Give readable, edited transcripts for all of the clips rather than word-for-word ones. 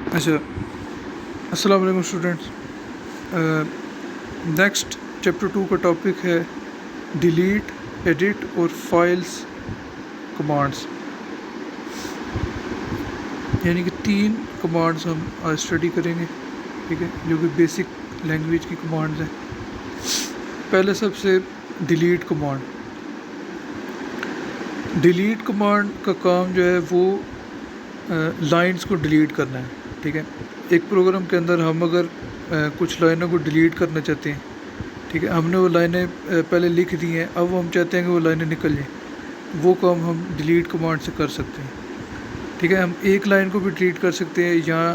اچھا، السلام علیکم اسٹوڈنٹس. نیکسٹ چیپٹر 2 کا ٹاپک ہے ڈیلیٹ، ایڈٹ اور فائلز کمانڈس. یعنی کہ 3 کمانڈز ہم آج اسٹڈی کریں گے، ٹھیک ہے، جو کہ بیسک لینگویج کی کمانڈز ہیں. پہلے سب سے ڈیلیٹ کمانڈ. ڈیلیٹ کمانڈ کا کام جو ہے وہ لائنز کو ڈیلیٹ کرنا ہے، ٹھیک ہے. ایک پروگرام کے اندر ہم اگر کچھ لائنوں کو ڈیلیٹ کرنا چاہتے ہیں، ٹھیک ہے، ہم نے وہ لائنیں پہلے لکھ دی ہیں، اب ہم چاہتے ہیں کہ وہ لائنیں نکل جائیں، وہ کام ہم ڈیلیٹ کمانڈ سے کر سکتے ہیں، ٹھیک ہے. ہم ایک لائن کو بھی ڈیلیٹ کر سکتے ہیں یا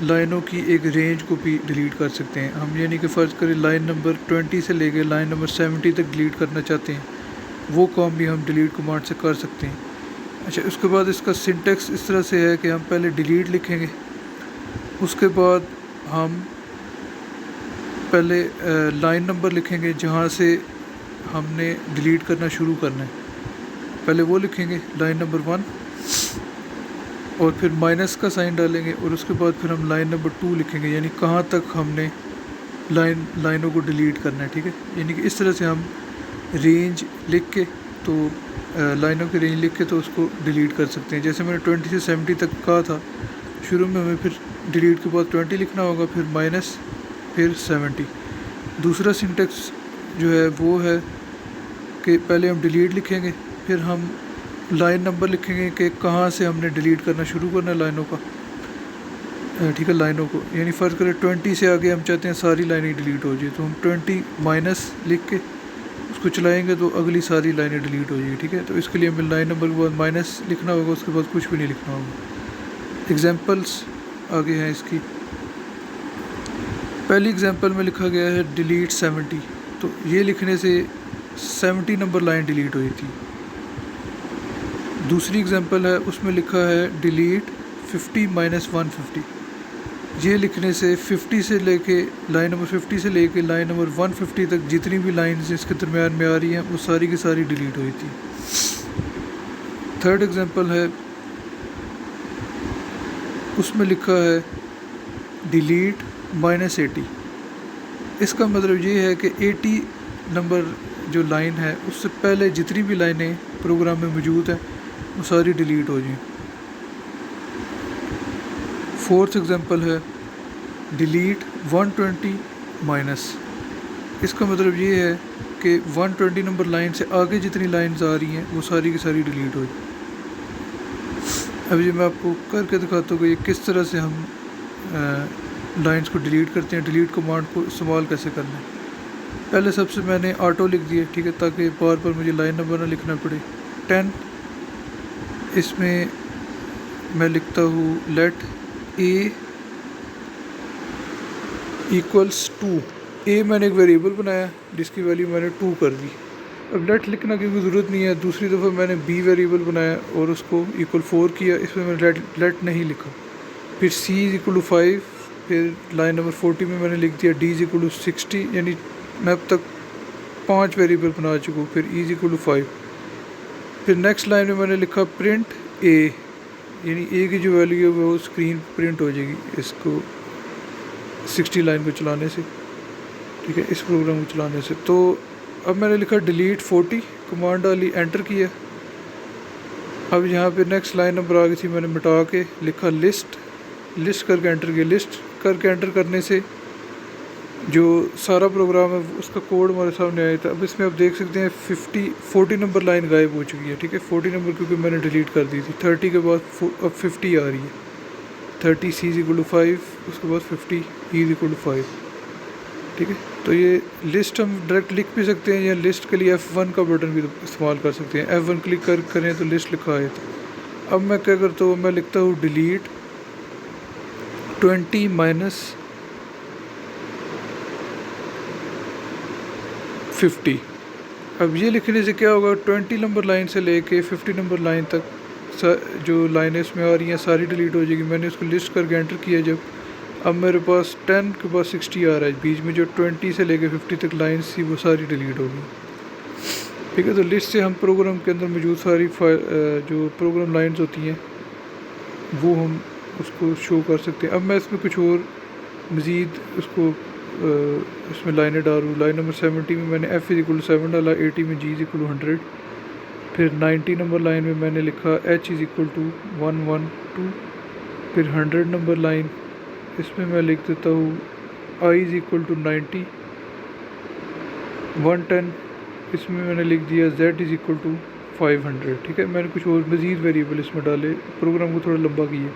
لائنوں کی ایک رینج کو بھی ڈیلیٹ کر سکتے ہیں. ہم یعنی کہ فرض کریں لائن نمبر 20 سے لے کے لائن نمبر 70 تک ڈیلیٹ کرنا چاہتے ہیں، وہ کام بھی ہم ڈیلیٹ کمانڈ سے کر سکتے ہیں. اچھا، اس کے بعد اس کا سنٹیکس اس طرح سے ہے کہ ہم پہلے ڈیلیٹ لکھیں گے، اس کے بعد ہم پہلے لائن نمبر لکھیں گے جہاں سے ہم نے ڈیلیٹ کرنا شروع کرنا ہے، پہلے وہ لکھیں گے لائن نمبر 1، اور پھر مائنس کا سائن ڈالیں گے، اور اس کے بعد پھر ہم لائن نمبر 2 لکھیں گے، یعنی کہاں تک ہم نے لائنوں کو ڈیلیٹ کرنا ہے، ٹھیک ہے. یعنی کہ اس طرح سے ہم رینج لکھ کے تو لائنوں کی رینج لکھ کے تو اس کو ڈیلیٹ کر سکتے ہیں. جیسے میں نے 20 سے 70 تک کہا تھا، شروع میں ہمیں پھر ڈیلیٹ کے بعد 20 لکھنا ہوگا، پھر مائنس، پھر 70. دوسرا سنٹیکس جو ہے وہ ہے کہ پہلے ہم ڈیلیٹ لکھیں گے، پھر ہم لائن نمبر لکھیں گے کہ کہاں سے ہم نے ڈیلیٹ کرنا شروع کرنا ہے لائنوں کا، ٹھیک ہے، لائنوں کو. یعنی فرض کریں 20 سے آگے ہم چاہتے ہیں ساری لائنیں ڈیلیٹ ہو جائے، تو ہم 20 مائنس لکھ کے اس کو چلائیں گے تو اگلی ساری لائنیں ڈیلیٹ ہو جائیں گی، ٹھیک ہے. تو اس کے لیے ہمیں لائن نمبر کے بعد مائنس لکھنا ہوگا، اس کے بعد کچھ بھی نہیں لکھنا ہوگا. ایگزامپلس آگے ہیں اس کی. پہلی ایگزامپل میں لکھا گیا ہے ڈیلیٹ 70، تو یہ لکھنے سے 70 نمبر لائن ڈیلیٹ ہوئی تھی. دوسری ایگزامپل ہے، اس میں لکھا ہے ڈیلیٹ 50 مائنس 150، یہ لکھنے سے 50 سے لے کے لائن نمبر 50 سے لے کے لائن نمبر 150 تک جتنی بھی لائنز اس کے درمیان میں آ رہی ہیں وہ ساری کی ساری ڈیلیٹ ہوئی تھی. تھرڈ ایگزامپل ہے، اس میں لکھا ہے ڈیلیٹ مائنس 80. اس کا مطلب یہ ہے کہ 80 نمبر جو لائن ہے اس سے پہلے جتنی بھی لائنیں پروگرام میں موجود ہیں وہ ساری ڈیلیٹ ہو جائیں. فورتھ ایگزامپل ہے ڈیلیٹ 120 مائنس. اس کا مطلب یہ ہے کہ 120 نمبر لائن سے آگے جتنی لائنز آ رہی ہیں وہ ساری کی ساری ڈیلیٹ ہو جائیں. اب یہ میں آپ کو کر کے دکھاتا ہوں کہ یہ کس طرح سے ہم لائنز کو ڈیلیٹ کرتے ہیں، ڈیلیٹ کمانڈ کو استعمال کیسے کرنا ہے. پہلے سب سے میں نے آٹو لکھ دیا، ٹھیک ہے، تاکہ بار بار مجھے لائن نمبر نہ لکھنا پڑے. 10، اس میں لکھتا ہوں لیٹ اے ایکولس 2. اے میں نے ایک ویریبل بنایا جس کی ویلیو میں نے 2 کر دی. اب لیٹ لکھنا کی کوئی ضرورت نہیں ہے. دوسری دفعہ میں نے بی ویریبل بنایا اور اس کو ایکول 4 کیا، اس میں نے لیٹ نہیں لکھا. پھر سی از ایکول ٹو 5، پھر لائن نمبر 40 میں نے لکھ دیا ڈی از ایکول ٹو 60. یعنی میں اب تک 5 ویریبل بنا چکا ہوں. پھر ای از ایکول ٹو 5. پھر نیکسٹ لائن میں نے لکھا پرنٹ اے، یعنی اے کی جو ویلیو ہے وہ اسکرین پرنٹ ہو جائے گی اس کو 60 لائن کو چلانے سے، ٹھیک ہے، اس پروگرام کو چلانے سے. تو اب میں نے لکھا ڈیلیٹ 40، کمانڈ ڈالی، انٹر کیا. اب یہاں پہ نیکسٹ لائن نمبر آ گئی تھی، میں نے مٹا کے لکھا لسٹ کر کے انٹر کیا. لسٹ کر کے انٹر کرنے سے جو سارا پروگرام ہے اس کا کوڈ ہمارے سامنے آیا تھا. اب اس میں آپ دیکھ سکتے ہیں 40 نمبر لائن غائب ہو چکی ہے، ٹھیک ہے. 40 نمبر کیونکہ میں نے ڈیلیٹ کر دی تھی. 30 کے بعد اب 50 آ رہی ہے. 30 سی از ایکول ٹو 5، اس کے بعد 50 ای از ایکول ٹو 5، ٹھیک ہے. تو یہ لسٹ ہم ڈائریکٹ لکھ بھی سکتے ہیں، یا لسٹ کے لیے F1 کا بٹن بھی استعمال کر سکتے ہیں. F1 کلک کریں تو لسٹ لکھا آیا تھا. اب میں کیا کرتا ہوں، میں لکھتا ہوں ڈیلیٹ 20 مائنس 50. اب یہ لکھنے سے کیا ہوگا، 20 نمبر لائن سے لے کے 50 نمبر لائن تک جو لائنیں اس میں آ رہی ہیں ساری ڈیلیٹ ہو جائے گی. میں نے اس کو لسٹ کر کے انٹر کیا جب، اب میرے پاس 10 کے بعد 60 آ رہا ہے. بیچ میں جو 20 سے لے کے 50 تک لائنس تھی وہ ساری ڈیلیٹ ہو گئی، ٹھیک ہے. تو لسٹ سے ہم پروگرام کے اندر موجود ساری جو پروگرام لائنز ہوتی ہیں وہ ہم اس کو شو کر سکتے ہیں. اب میں اس میں کچھ اور مزید اس کو اس میں لائنیں ڈالوں. لائن نمبر 70 میں میں نے ایف از اکول ٹو 7 ڈالا, 80 میں جی از اکول ٹو 100. پھر 90 نمبر لائن میں میں نے لکھا ایچ از اکول ٹو 112. پھر 100 نمبر لائن اس میں میں لکھ دیتا ہوں آئی از اکول ٹو 90. 110 اس میں نے لکھ دیا زیڈ از اکول ٹو 500. ٹھیک ہے, میں نے کچھ اور مزید ویریبل اس میں ڈالے, پروگرام کو تھوڑا لمبا کیا.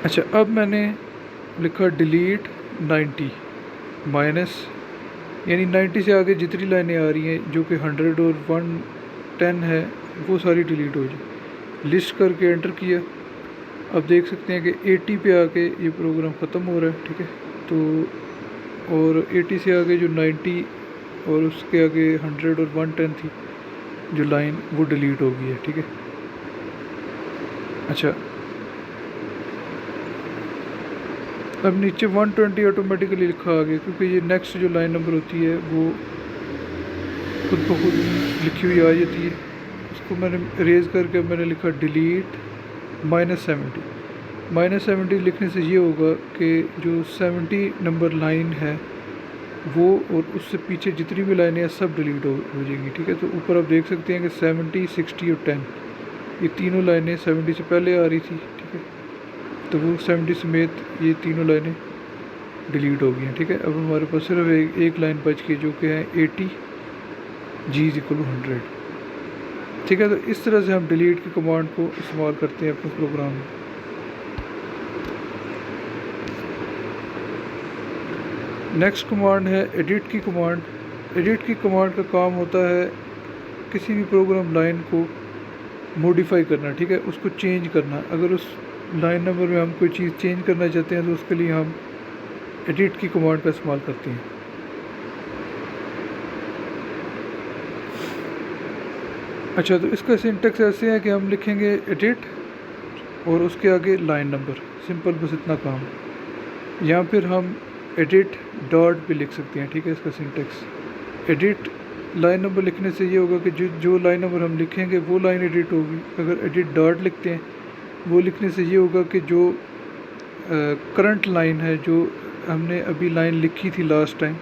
اچھا, اب میں نے لکھا ڈیلیٹ 90 مائنس, یعنی 90 سے آگے جتنی لائنیں آ رہی ہیں جو کہ 100 اور 110 ہے وہ ساری ڈیلیٹ ہو جائے. لسٹ کر کے انٹر کیا. اب دیکھ سکتے ہیں کہ 80 پہ آ کے یہ پروگرام ختم ہو رہا ہے. ٹھیک ہے, تو اور 80 سے آگے جو 90 اور اس کے آگے 100 اور 110 تھی جو لائن وہ ڈیلیٹ ہو گئی ہے. ٹھیک ہے. اچھا, اب نیچے 120 آٹومیٹیکلی لکھا آ گیا کیونکہ یہ نیکسٹ جو لائن نمبر ہوتی ہے وہ خود بخود لکھی ہوئی آ جاتی ہے. اس کو میں نے اریز کر کے میں نے لکھا ڈیلیٹ -70. -70 لکھنے سے یہ ہوگا کہ جو 70 نمبر لائن ہے وہ اور اس سے پیچھے جتنی بھی لائنیں ہیں سب ڈیلیٹ ہو جائیں گی. ٹھیک ہے, تو اوپر آپ دیکھ سکتے ہیں کہ 70 60 اور 10 یہ تینوں لائنیں 70 سے پہلے آ رہی تھی. ٹھیک ہے, تو وہ 70 سمیت یہ تینوں لائنیں ڈیلیٹ ہو گئی ہیں. ٹھیک ہے, اب ہمارے پاس صرف ایک لائن بچ گئی جو کہ ہے 80 جی از اکول ٹو 100. ٹھیک ہے, تو اس طرح سے ہم ڈیلیٹ کی کمانڈ کو استعمال کرتے ہیں اپنے پروگرام میں. نیکسٹ کمانڈ ہے ایڈٹ کی کمانڈ. ایڈٹ کی کمانڈ کا کام ہوتا ہے کسی بھی پروگرام لائن کو موڈیفائی کرنا. ٹھیک ہے, اس کو چینج کرنا. اگر اس لائن نمبر میں ہم کوئی چیز چینج کرنا چاہتے ہیں تو اس کے لیے ہم ایڈٹ کی کمانڈ کا استعمال کرتے ہیں. اچھا, تو اس کا سنٹیکس ایسے ہے کہ ہم لکھیں گے ایڈٹ اور اس کے آگے لائن نمبر, سمپل بس اتنا کام. یا پھر ہم ایڈٹ ڈاٹ بھی لکھ سکتے ہیں. ٹھیک ہے, اس کا سنٹیکس ایڈٹ لائن نمبر لکھنے سے یہ ہوگا کہ جو لائن نمبر ہم لکھیں گے وہ لائن ایڈٹ ہوگی. اگر ایڈٹ ڈاٹ لکھتے ہیں وہ لکھنے سے یہ ہوگا کہ جو کرنٹ لائن ہے جو ہم نے ابھی لائن لکھی تھی لاسٹ ٹائم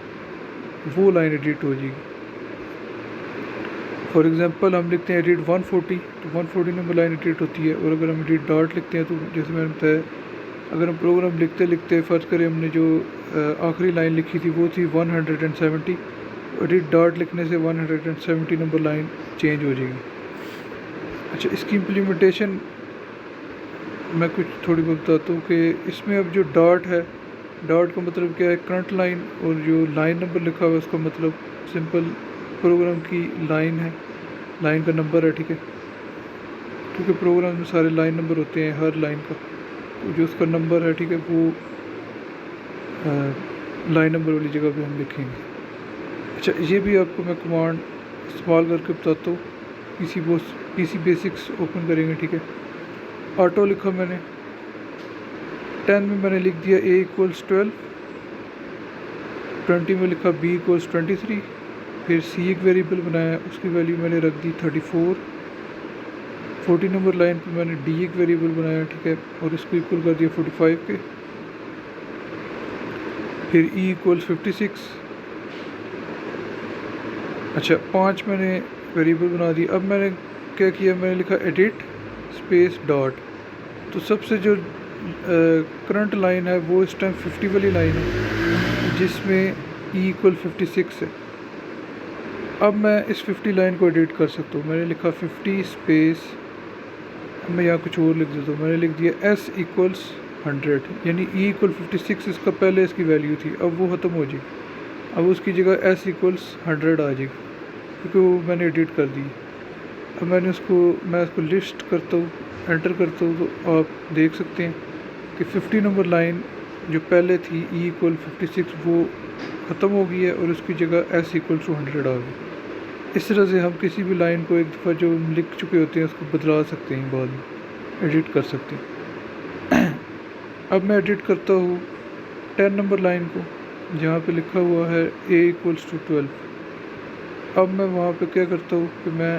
وہ لائن ایڈٹ ہو جائے گی. فار ایگزامپل ہم لکھتے ہیں ایڈٹ 140 تو 140 نمبر لائن ایڈٹ ہوتی ہے. اور اگر ہم ایڈٹ ڈاٹ لکھتے ہیں تو جیسے میں نے بتایا اگر ہم پروگرام لکھتے لکھتے فرض کریں ہم نے جو آخری لائن لکھی تھی وہ تھی 170, ایڈٹ ڈاٹ لکھنے سے 170 نمبر لائن چینج ہو جائے گی. اچھا, اس کی امپلیمنٹیشن میں کچھ تھوڑی بہت بتاتا ہوں کہ اس میں اب جو ڈاٹ ہے, ڈاٹ کا مطلب کیا ہے, کرنٹ لائن, اور جو لائن نمبر لکھا ہوا ہے اس کا مطلب سمپل پروگرام کی لائن ہے, لائن کا نمبر ہے. ٹھیک ہے, کیونکہ پروگرام میں سارے لائن نمبر ہوتے ہیں ہر لائن کا, تو جو اس کا نمبر ہے ٹھیک ہے وہ لائن نمبر والی جگہ پہ ہم لکھیں گے. اچھا, یہ بھی آپ کو میں کمانڈ استعمال کر کے بتاتا ہوں. پی سی بیسکس اوپن کریں گے. ٹھیک ہے, آٹو لکھا میں نے 10 میں نے لکھ دیا اے ایکولس 12, 20 میں لکھا بی ایکولس 23. پھر سی ایک ویریبل بنایا, اس کی ویلیو میں نے رکھ دی 34. 40 نمبر لائن پہ میں نے ڈی ایک ویریبل بنایا. ٹھیک ہے, اور اس کو ایکول کر دیا 45 کے. پھر ای ایکولس 56. اچھا, 5 میں نے ویریبل بنا دی. اب میں نے کیا کیا, میں نے لکھا ایڈٹ اسپیس ڈاٹ. تو سب سے جو کرنٹ لائن ہے وہ اس ٹائم 50 والی لائن ہے جس میں ای ایکول 56 ہے. اب میں اس 50 لائن کو ایڈٹ کر سکتا ہوں. میں نے لکھا 50 اسپیس, میں یہاں کچھ اور لکھ دیتا ہوں. میں نے لکھ دیا ایس ایکولس 100, یعنی ای ایکول 56 اس کا پہلے اس کی ویلیو تھی, اب وہ ختم ہو جائے گی. اب اس کی جگہ ایس ایکولس 100 آ جائے گی کیونکہ وہ میں نے ایڈٹ کر دی. اب میں اس کو لسٹ کرتا ہوں, انٹر کرتا ہوں, تو آپ دیکھ سکتے ہیں کہ 50 نمبر لائن جو پہلے تھی ای ایکول 56 وہ ختم ہو گئی ہے اور اس کی جگہ ایس ایکولس 100 آ گئی. اس طرح سے ہم کسی بھی لائن کو ایک دفعہ جو لکھ چکے ہوتے ہیں اس کو بدلا سکتے ہیں, بعد میں ایڈٹ کر سکتے ہیں. اب میں ایڈٹ کرتا ہوں 10 نمبر لائن کو جہاں پہ لکھا ہوا ہے اے ایکولس ٹو 12. اب میں وہاں پہ کیا کرتا ہوں کہ میں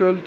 12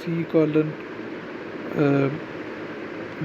C:\,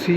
C:\,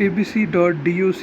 abc.doc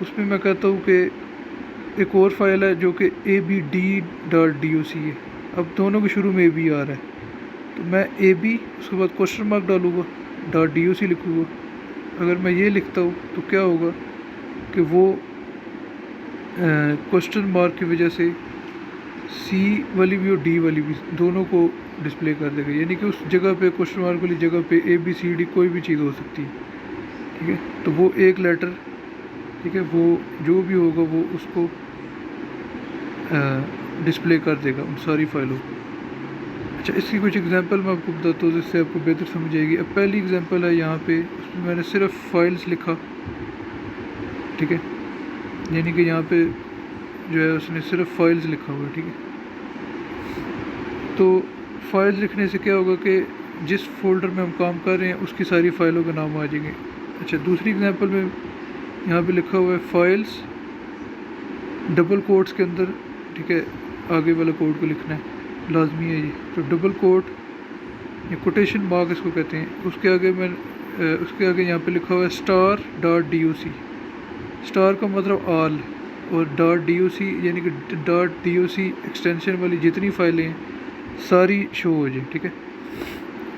اس میں کہتا ہوں کہ ایک اور فائل ہے جو کہ abd.doc ہے. اب دونوں کے شروع میں ab آ رہا ہے تو میں ab اس کے بعد کوشچن مارک ڈالوں گا .doc لکھوں گا. اگر میں یہ لکھتا ہوں تو کیا ہوگا کہ وہ کوشچن مارک کی وجہ سے سی والی بھی اور ڈی والی بھی دونوں کو ڈسپلے کر دے گا. یعنی کہ اس جگہ پہ کوشچن مارک والی جگہ پہ اے بی سی ڈی کوئی بھی چیز ہو سکتی ہے. ٹھیک ہے, تو وہ ایک لیٹر, ٹھیک ہے, وہ جو بھی ہوگا وہ اس کو ڈسپلے کر دے گا ان ساری فائلوں کو. اچھا, اس کی کچھ ایگزامپل میں آپ کو بتاتا ہوں جس سے آپ کو بہتر سمجھ آئے گی. اب پہلی ایگزامپل ہے یہاں پہ, اس میں نے صرف فائلز لکھا. ٹھیک ہے, یعنی کہ یہاں پہ جو ہے اس نے صرف فائلز لکھا ہوا ہے. ٹھیک ہے, تو فائلز لکھنے سے کیا ہوگا کہ جس فولڈر میں ہم کام کر رہے ہیں اس کی ساری فائلوں کے نام آ جائیں گے. اچھا, دوسری ایگزامپل میں یہاں پہ لکھا ہوا ہے فائلز ڈبل کوٹس کے اندر. ٹھیک ہے, آگے والا کوڈ کو لکھنا ہے, لازمی ہے یہ. تو ڈبل کوٹ یا کوٹیشن مارک اس کو کہتے ہیں. اس کے آگے یہاں پہ لکھا ہوا ہے .doc. اسٹار کا مطلب آل, اور .doc یعنی کہ .doc ایکسٹینشن والی جتنی فائلیں ہیں ساری شو ہو جائیں. ٹھیک ہے,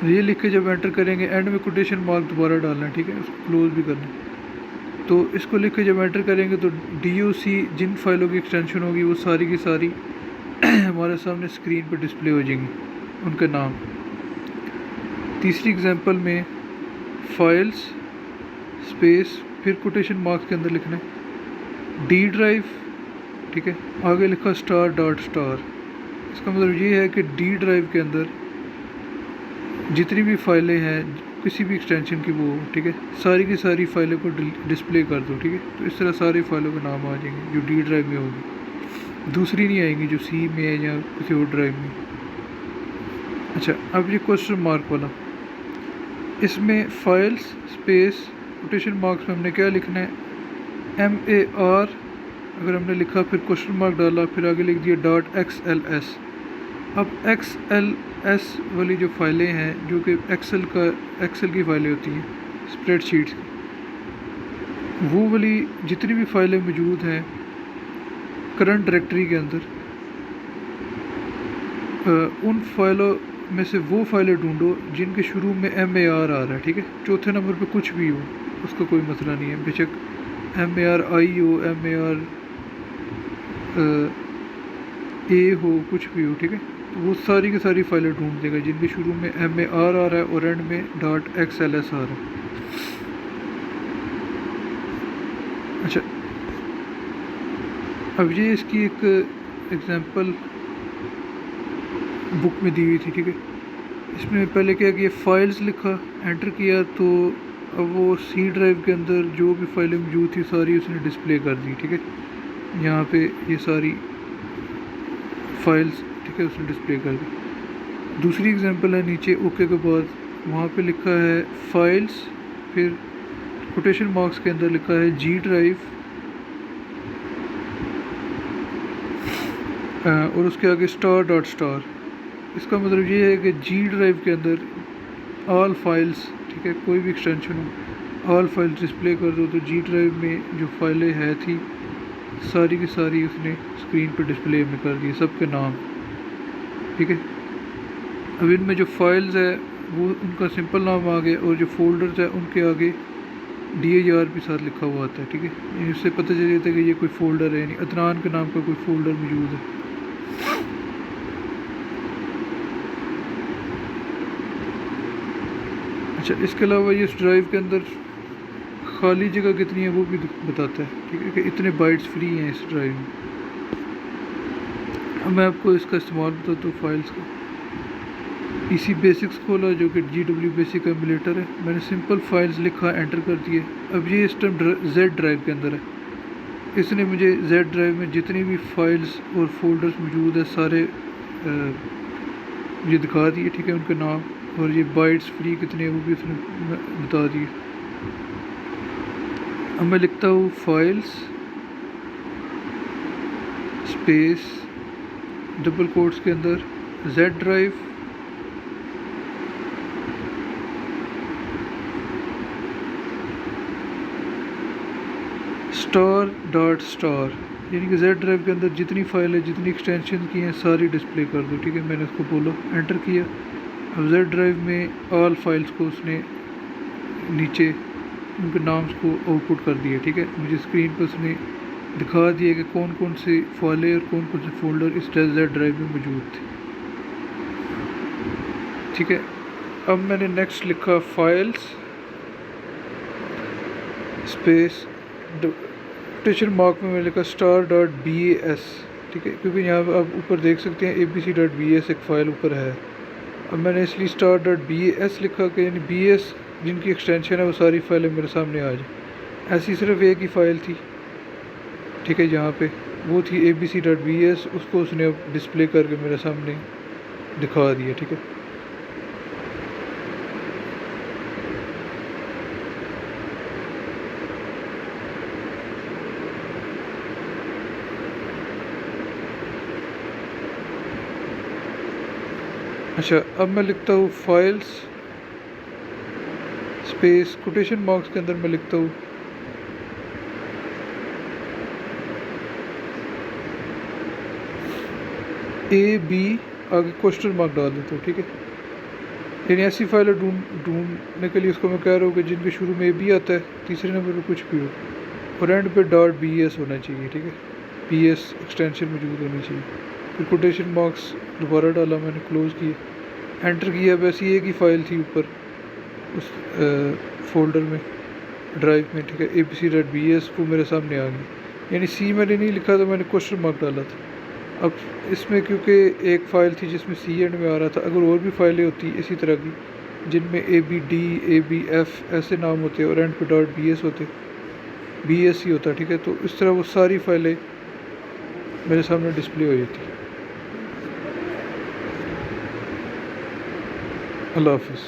یہ لکھ کے جب انٹر کریں گے اینڈ میں کوٹیشن مارک دوبارہ ڈالنا ہے. ٹھیک ہے, اس کو کلوز بھی کرنا ہے. تو اس کو لکھ کے جب انٹر کریں گے تو doc جن فائلوں کی ایکسٹینشن ہوگی وہ ساری کی ساری ہمارے سامنے اسکرین پہ ڈسپلے ہو جائیں گی, ان کا نام. تیسری ایگزامپل میں فائلز اسپیس پھر کوٹیشن مارکس کے اندر لکھنا ہے ڈی ڈرائیو. ٹھیک ہے, آگے لکھا ***. اس کا مطلب یہ ہے کہ ڈی ڈرائیو کے اندر جتنی بھی فائلیں ہیں کسی بھی ایکسٹینشن کی وہ, ٹھیک ہے, ساری کی ساری فائلوں کو ڈسپلے کر دو. ٹھیک ہے, تو اس طرح ساری فائلوں کے نام آ جائیں گے جو ڈی ڈرائیو میں ہوگی, دوسری نہیں آئیں گی جو سی میں ہے یا کسی اور ڈرائیو میں. اچھا, اب یہ کوشچن مارک والا, اس میں فائلز اسپیس کوٹیشن مارکس میں ہم نے کیا لکھنا ہے MAR. اگر ہم نے لکھا پھر کوشچن مارک ڈالا پھر آگے لکھ دیا .XLS. اب XLS والی جو فائلیں ہیں جو کہ ایکسل کی فائلیں ہوتی ہیں اسپریڈ شیٹس کی, وہ والی جتنی بھی فائلیں موجود ہیں کرنٹ ڈائریکٹری کے اندر, ان فائلوں میں سے وہ فائلیں ڈھونڈو جن کے شروع میں MAR آ رہا ہے. ٹھیک ہے, چوتھے نمبر پہ کچھ بھی ہو اس کا کوئی مسئلہ نہیں ہے, بے شک MARI ہو MAR A ہو کچھ بھی ہو. ٹھیک ہے, تو وہ ساری کی ساری فائلیں ڈھونڈ دے گا جن کے شروع میں MAR آ رہا ہے اور اینڈ میں .XLS آ رہا ہے. اچھا, اب یہ اس کی ایک ایگزامپل بک میں دی ہوئی تھی. ٹھیک ہے, اس میں پہلے کیا کیا فائلز لکھا انٹر کیا تو اب وہ سی ڈرائیو کے اندر جو بھی فائلیں موجود تھی ساری اس نے ڈسپلے کر دی. ٹھیک ہے, یہاں پہ یہ ساری فائلز, ٹھیک ہے, اس نے ڈسپلے کر دی. دوسری ایگزامپل ہے نیچے اوکے کے بعد, وہاں پہ لکھا ہے فائلز پھر کوٹیشن مارکس کے اندر لکھا ہے G ڈرائیو اور اس کے آگے *.*. اس کا مطلب یہ ہے کہ G ڈرائیو کے اندر آل فائلز, ٹھیک ہے, کوئی بھی ایکسٹینشن ہو آل فائلز ڈسپلے کر دو. تو G ڈرائیو میں جو فائلیں ہے تھی ساری کی ساری اس نے اسکرین پہ ڈسپلے میں کر دی, سب کے نام. ٹھیک ہے, اب ان میں جو فائلز ہے وہ ان کا سمپل نام آ گیا اور جو فولڈرز ہے ان کے آگے DAR بھی ساتھ لکھا ہوا آتا ہے. ٹھیک ہے, اس سے پتہ چل جاتا ہے کہ یہ کوئی فولڈر ہے, یعنی عدنان کے نام کا کوئی فولڈر موجود ہے. اچھا, اس کے علاوہ یہ اس ڈرائیو کے اندر خالی جگہ کتنی ہے وہ بھی بتاتا ہے. ٹھیک ہے, کہ اتنے بائٹس فری ہیں اس ڈرائیو میں. اب میں آپ کو اس کا استعمال بتاتا ہوں فائلز کا. PC بیسکس کھولا جو کہ GW بیسک ایمولیٹر ہے, میں نے سمپل فائلز لکھا انٹر کر دیے. اب یہ اس ٹائم Z ڈرائیو کے اندر ہے, اس نے مجھے Z ڈرائیو میں جتنی بھی فائلز اور فولڈرز موجود ہیں سارے مجھے دکھا دیے. ٹھیک ہے, ان کے نام اور یہ بائٹس فری کتنے ہیں وہ بھی اس نے بتا دیے. اب میں لکھتا ہوں فائلز اسپیس ڈبل کوٹس کے اندر Z drive star dot star, یعنی کہ زیڈ ڈرائیو کے اندر جتنی فائل ہے، جتنی ایکسٹینشن کی ہیں، ساری ڈسپلے کر دو. ٹھیک ہے، میں نے اس کو بولا، انٹر کیا. اب زیڈ ڈرائیو میں آل فائلس کو اس نے نیچے ان کے نامز کو آؤٹ پٹ کر دیا. ٹھیک ہے، مجھے اسکرین پہ اس نے دکھا دیا کہ کون کون سے فائلیں اور کون کون سے فولڈر اس زیڈ ڈرائیو میں موجود تھے. ٹھیک ہے، اب میں نے نیکسٹ لکھا فائلس اسپیس کوٹیشن مارک میں لکھا star dot B A S. ٹھیک ہے، کیونکہ یہاں پہ آپ اوپر دیکھ سکتے ہیں abc.bas ایک فائل اوپر ہے. اب میں نے اس لیے star dot B A S لکھا کہ یعنی بی ایس جن کی ایکسٹینشن ہے وہ ساری فائلیں میرے سامنے آ جائیں. ایسی صرف ایک ہی فائل تھی. ٹھیک ہے، یہاں پہ وہ تھی abc.bs، اس کو اس نے اب ڈسپلے کر کے میرے سامنے دکھا دیا. ٹھیک ہے، اچھا اب میں لکھتا ہوں فائلس اسپیس کوٹیشن مارکس کے اندر میں لکھتا ہوں اے بی، آگے کوشچن مارک ڈال دیتا ہوں. ٹھیک ہے، یعنی ایسی فائلیں ڈھونڈنے کے لیے اس کو میں کہہ رہا ہوں کہ جن کے شروع میں اے بی آتا ہے، تیسرے نمبر پہ کچھ بھی ہو، اور اینڈ پہ ڈاٹ بی ایس ہونا چاہیے. ٹھیک ہے، بی ایس ایکسٹینشن موجود ہونی چاہیے. پھر کوٹیشن مارکس دوبارہ ڈالا، میں نے کلوز کیا، انٹر کیا. ویسے ایک ہی فائل تھی اوپر اس فولڈر میں، ڈرائیو میں. ٹھیک ہے، abc.bs وہ میرے سامنے آ گئی. یعنی سی میں نے نہیں لکھا تھا، میں نے کوشچن مارک ڈالا تھا. اب اس میں کیونکہ ایک فائل تھی جس میں سی اینڈ میں آ رہا تھا، اگر اور بھی فائلیں ہوتی اسی طرح کی جن میں A B D, A B F ایسے نام ہوتے اور اینڈ پہ ڈاٹ بی ایس ہوتے، بی ایس ہی ہوتا. ٹھیک ہے، تو اس طرح وہ ساری فائلیں میرے سامنے ڈسپلے ہو جاتی. اللہ حافظ.